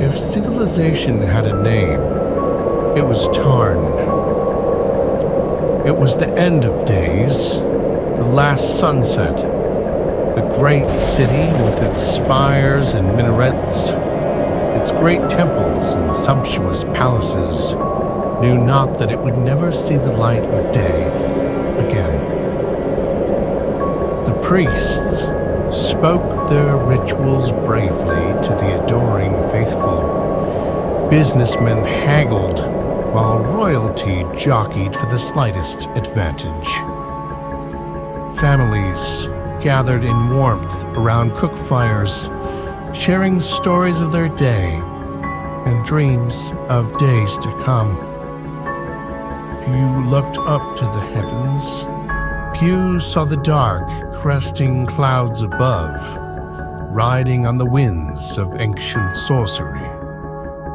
If civilization had a name, it was Tarn. It was the end of days, the last sunset. The great city with its spires and minarets, its great temples and sumptuous palaces, knew not that it would never see the light of day again. The priests spoke their rituals bravely to the adoring faithful. Businessmen haggled while royalty jockeyed for the slightest advantage. Families gathered in warmth around cook fires, sharing stories of their day and dreams of days to come. Few looked up to the heavens. Few saw the dark, cresting clouds above, riding on the winds of ancient sorcery.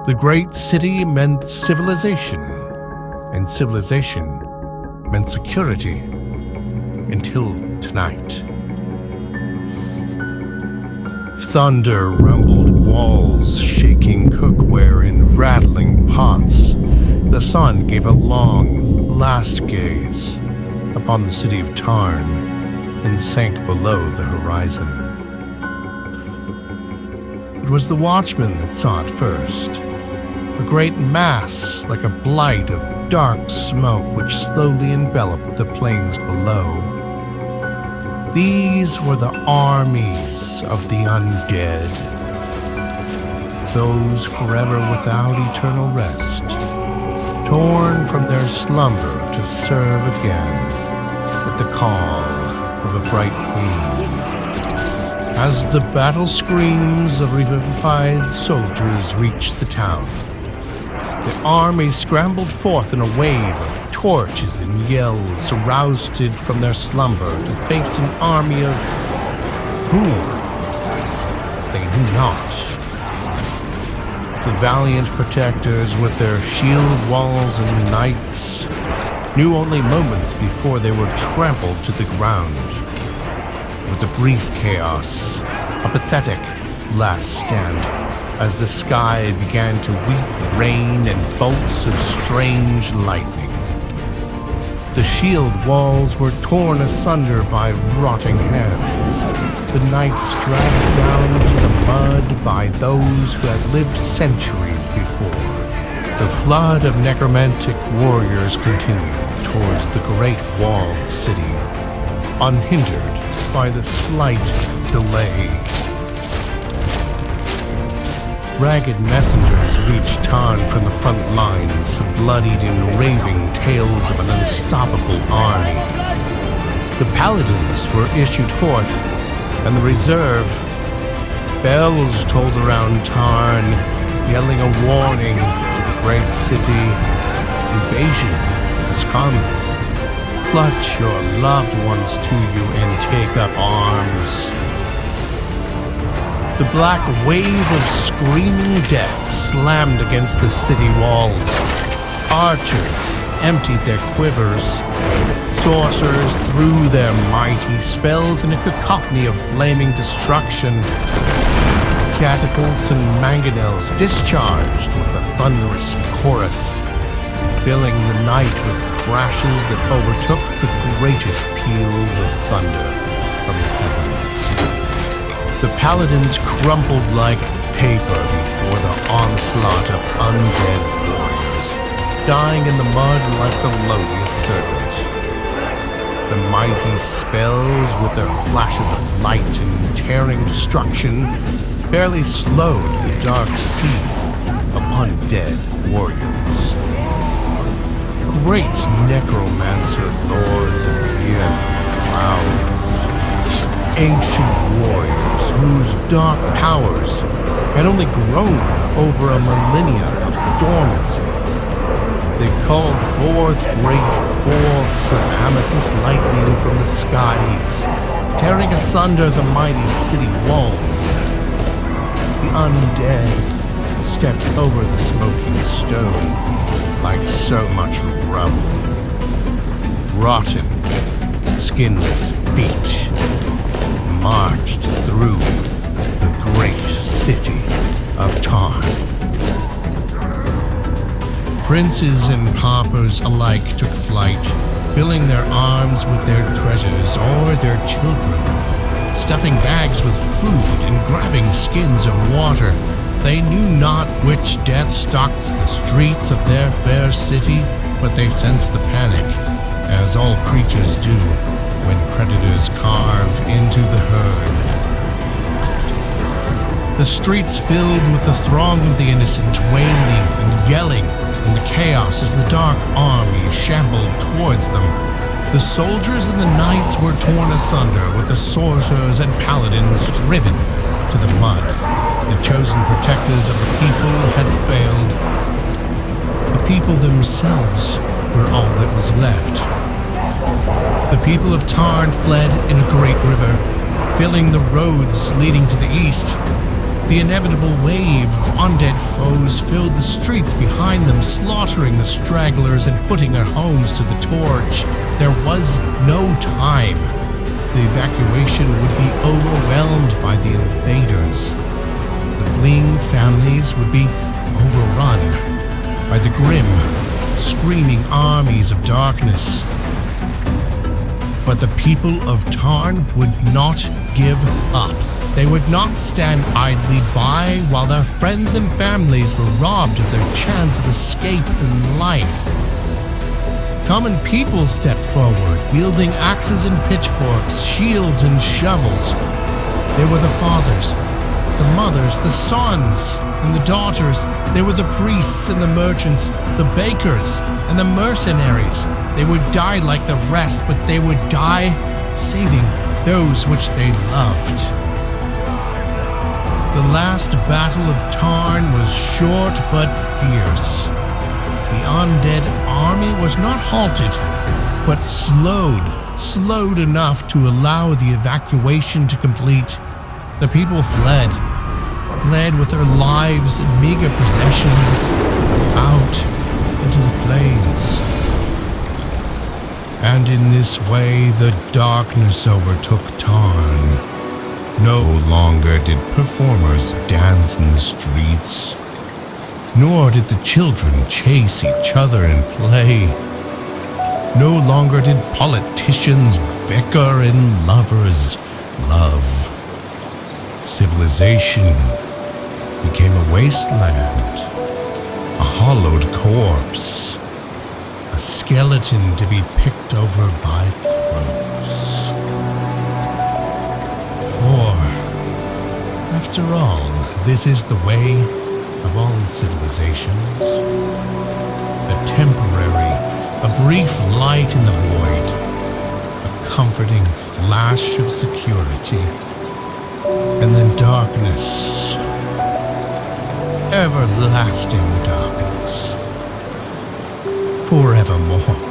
The great city meant civilization, and civilization meant security until tonight. Thunder rumbled walls, shaking cookware in rattling pots. The sun gave a long, last gaze upon the city of Tarn and sank below the horizon. It was the watchman that saw it first, a great mass like a blight of dark smoke which slowly enveloped the plains below. These were the armies of the undead, those forever without eternal rest, torn from their slumber to serve again at the call of a bright queen. As the battle screams of revivified soldiers reached the town, the army scrambled forth in a wave of torches and yells, roused from their slumber to face an army of whom they knew not. The valiant protectors with their shield walls and knights knew only moments before they were trampled to the ground. It was a brief chaos, a pathetic last stand, as the sky began to weep rain and bolts of strange lightning. The shield walls were torn asunder by rotting hands, the knights dragged down to the mud by those who had lived centuries before. The flood of necromantic warriors continued towards the great walled city, unhindered by the slight delay. Ragged messengers reached Tarn from the front lines, bloodied and raving tales of an unstoppable army. The paladins were issued forth, and the reserve. Bells tolled around Tarn, yelling a warning to the great city. Invasion has come. Clutch your loved ones to you and take up arms. The black wave of screaming death slammed against the city walls. Archers emptied their quivers. Sorcerers threw their mighty spells in a cacophony of flaming destruction. Catapults and mangonels discharged with a thunderous chorus, filling the night with crashes that overtook the greatest peals of thunder from the heavens. The paladins crumpled like paper before the onslaught of undead warriors, dying in the mud like the lowliest servant. The mighty spells, with their flashes of light and tearing destruction, barely slowed the dark sea of undead warriors. Great necromancer lords appeared from the clouds. Ancient warriors whose dark powers had only grown over a millennia of dormancy. They called forth great forks of amethyst lightning from the skies, tearing asunder the mighty city walls. The undead stepped over the smoking stone like so much rubble. Rotten, skinless feet marched through the great city of Tarn. Princes and paupers alike took flight, filling their arms with their treasures or their children, stuffing bags with food and grabbing skins of water. They knew not which death stalked the streets of their fair city, but they sensed the panic, as all creatures do when predators carve into the herd. The streets filled with the throng of the innocent, wailing and yelling in the chaos as the dark army shambled towards them. The soldiers and the knights were torn asunder, with the sorcerers and paladins driven to the mud. The chosen protectors of the people had failed. The people themselves were all that was left. The people of Tarn fled in a great river, filling the roads leading to the east. The inevitable wave of undead foes filled the streets behind them, slaughtering the stragglers and putting their homes to the torch. There was no time. The evacuation would be overwhelmed by the invaders. The fleeing families would be overrun by the grim, screaming armies of darkness. But the people of Tarn would not give up. They would not stand idly by while their friends and families were robbed of their chance of escape in life. Common people stepped forward, wielding axes and pitchforks, shields and shovels. They were the fathers, the mothers, the sons, and the daughters. They were the priests and the merchants, the bakers and the mercenaries. They would die like the rest, but they would die saving those which they loved. The last battle of Tarn was short but fierce. The undead army was not halted, but slowed enough to allow the evacuation to complete. The people fled with their lives and meager possessions out into the plains. And in this way, the darkness overtook Tarn. No longer did performers dance in the streets, nor did the children chase each other and play. No longer did politicians bicker and lovers love. Civilization became a wasteland, a hollowed corpse, a skeleton to be picked over by crows. For, after all, this is the way of all civilizations. A temporary, a brief light in the void, a comforting flash of security, and then darkness, everlasting darkness, forevermore.